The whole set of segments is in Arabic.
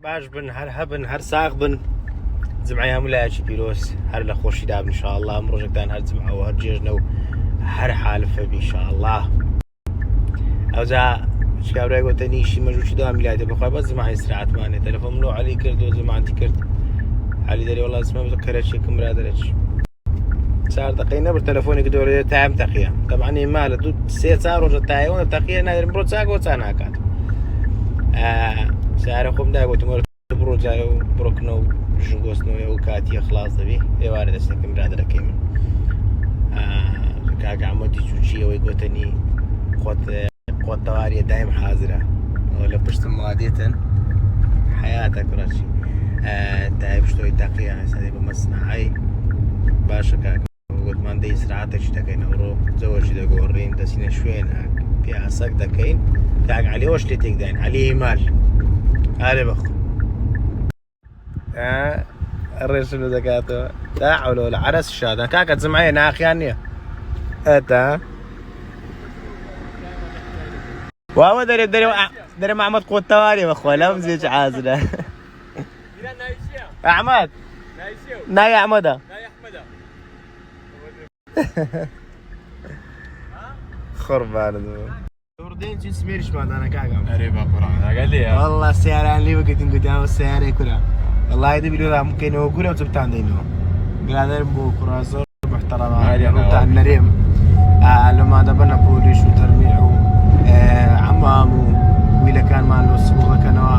باش بن هەر هەبن هەر ساغ بن جمعی هەموو لایەکی پیرۆز هەر لە خۆشی دابن ئینشاءالله ئەم ڕۆژێکتان هەر جمعەوە هەر جێژنە و هەر حالفەبی ئینشاءالله ئەوجا شکاورای گوتە نیشی مەژووکی داوا میلادێ بەخوای بەس جمعی ئیسراحەتمانێ تەلەفۆن منەوە عەلی کردەوە جمعاتی کرد عەلی دەرێ وەڵا زمە کەرەچێکم برادەرێک 4 دقەی نەبر تەلەفۆنێکی دۆڕێ تایم تەقیە طبعا ئێمە لە 2-3 ڕۆژە تایەوە تەقیە نادرم بڕۆ چاکەوە چا ناکات سارە خۆم داگوتم وەرە بڕۆ جارە و بڕۆکنەوە و ژنگۆستنەوە و کاتیە خلاص دەبێ ئێوارە دەستەکەم برادەرەکەی من کاکە عەمەتی چوچیەوەی گوتنی خۆتەواریە دایم حازرە ئەوە لە پشتم وادێتن حیاتە کوڕەچی تای پشتەوەی تەقیە سەدەی بە مەسنەعەی باشە کاکە گوتمان دەی ئیسراحەتێکی دەکەین ئەوڕۆ جەوەشی دەگۆڕین دەچینە شوێن پیاسەک دەکەین کاک عەلیەوەش لێ تێکداین عەلی هیمال ئارێ بەخۆ ڕێژم لە دەکاتەوە لا حەول ولا عەرەس شادە کاکە جمعەیە ناخیان نییە ئەتا واوە دەرێ محەممەد قۆتەوارێ بەخۆ لەم زێج حازرە ئەحمەد ناوی ئەحمەدە قوربانت وردين چی سمێریشماندانە کاکەم ئەرێ بە قورئان ئەگەلێ والله سیاران لێ بگەتین گوتیانەوە سیارەی کورە والله دەبیرۆدا بکەینەوە گورە و چبتاندەینەوە برادەرم بۆ کوڕا زۆر محتەرەمە ڕووتان نەرێم لەمادە بەنە پۆلیش و تەرمیع و عەمام و ویلەکانمان لۆ سبوو دەکەنەوە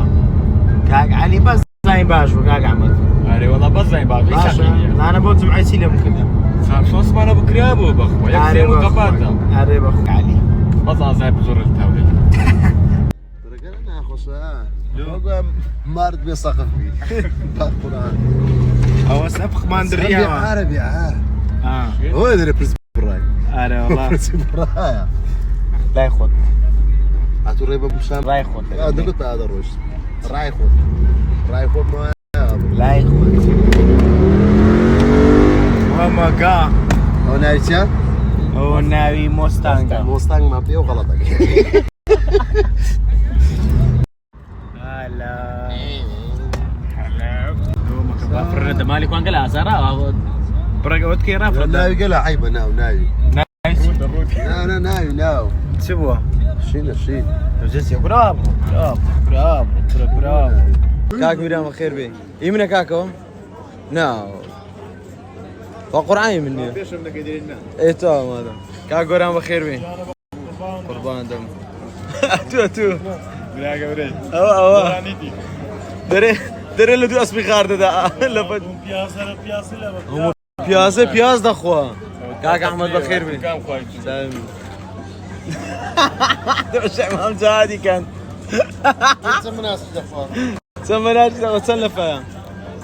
کاک عەلی بەس زاین باش بوو کاک ئەحمەد ئەرێ وەڵا بەس زاین باشە نانە بۆ جمعەی چی لێم کردم سۆسمانە بکرا بوو بەخۆ یەک سێ و قەپاتە ئەرێ بەخۆ عەلی بەس ئازای بزۆرە لە تاولێ درجة ناخوشة لو مرد بيسقف بي بالقرآن أو سبخ ماندريا عربي هو يدري بريس براي أنا والله بريس براي لا يخوت عطوا ريبة بمشان لا يخوت دقت هذا الروش راي خود ما لا يخوت وما قا هو نايتيا هو ناوي موستانج ما فيه وغلطك هلا دومك بافرد مالك وان قال سارا برقوت كي رافض ناوي قال عيبه ناوي نايس انا ناوي سبوا شيل جنسي برافو كاك ميرام خير بي يمنا كاكو ناو وقرآن مني ايه تمام هذا كاكو رام بخير بي قربان دم اتو بلا قبري أوه دري اللي دو اسمي خارده دا لفت بياس دا خوا كاك احمد بخير بي كام خوايت سلام دعش امام جادي كان تسمناش دفار تسمناش وتسلفها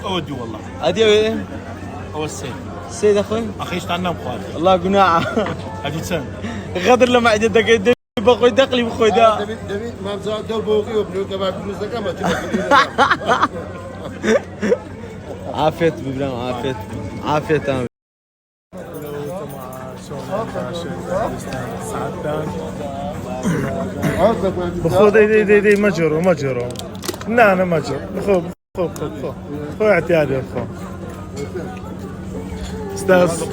اودي والله ادي ايه هو السيد سيد اخوي اخيش تعنا مخالف الله قناعه ادي سن غدر لما عدتك بخوي دقلي بخوي دا دبي ما بزاد دو بوقي وبنو كباب فلوس كما عافيت ببرام عافيت تمام بخو دي مجرو انا مجر خو اعتيادي خو استاذ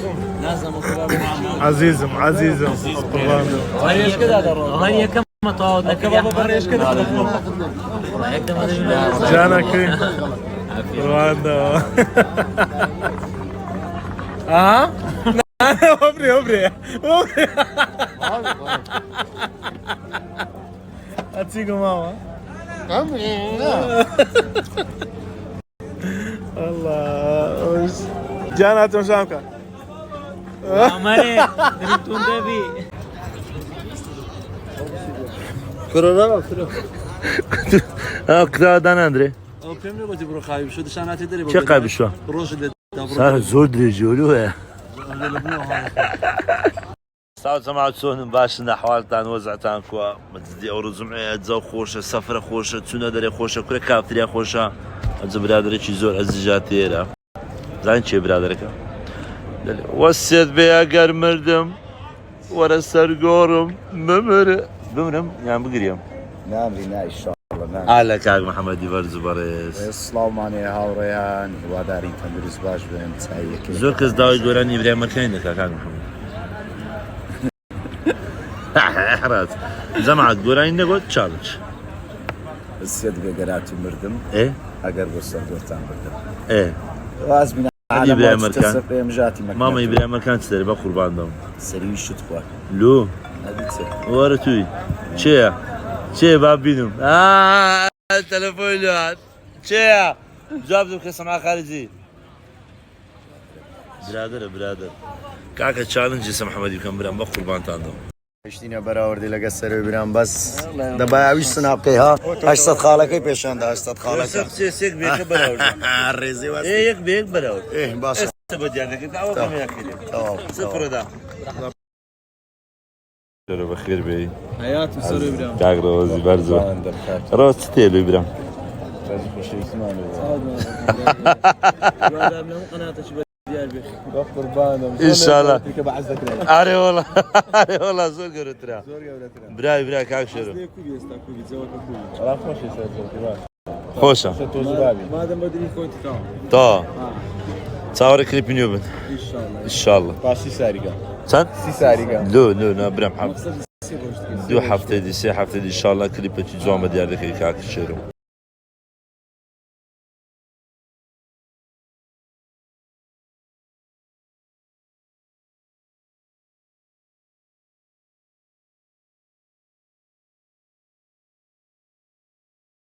عزيزم قربان هاي كذا هاي كم مطاود لك يا بريش كذا جانك رواندا وبري اتسيقو ماما الله جانات مشامكه مالي درتون دبي كورونا كذا دانا اندري او كم نقول تبرو خايب شو دشانات تدري چه قایب شو روش ده صار زور درجولوه ساعة سمعت سون باشن أحوالتان وزعتان كوا متزدي أو رزمعي أجزاو خوشة سفرة خوشة تسونا داري خوشة كل كافتريا خوشة أجزا برادري چي زور أزجاتي را زين چي برادرك وسيد بيا قر مردم ورا سرقورم بمرم يعني بقريم نام لنا ان شاء الله ئالە کاک محەممەدی بەرز و بەڕێز سڵاومانێ هاوڕێیان هیواداری تەندروست باش بن چایەکە زۆر کەس داوای گۆرانی ئیبراهیمەکەی دەکا کاک محەممەد حراز جەماعەت گۆرانی نەگوت چاڵج سێ دگەگەرات و مردم ئەگەر بۆ سەردۆتان بردم واز بینە ژاتی مامە ئیبراهیمەکان چ دەرێ بە قوربان دەم سەروی شت خوا لۆ وەرە توی چێە چێ با بینم تەلەفۆی لات چێە جواب بدەم کە سەما خارجی برادرە برادر کاکە چالنجی سە محەممەدی بکەم برام بە قوربانتان دەم پشتینە بەراوردی لەگە سەروی برام بەس دەبایویش سناپکەی ها 800 خاڵەکەی پێشاندا 800 خاڵەکە سێک بێکە بەراورد ڕێزی یەک بێک بەراورد باش بە دیارەکە سفردا بەخێر بێ حياتي سوري برام کاک ڕۆزی بەرزەوە ڕۆز چ تێلوی برام ئینشاڵڵا ئارێ وەڵا ئارێ وەڵا زۆر گەورەترا برای برا کاک شێرم خۆشە مادام بدري كنت كام تا چاوەڕێ کلیپی نوێ بن ئینشاڵڵا باسی ساریگە چەند سی ساریگە لۆ نابرام دوو هەفتەی دی سێ هەفتەی دی ئینشاڵڵا کلیپێکی جوان بە دیار دەکەی کاک شێرم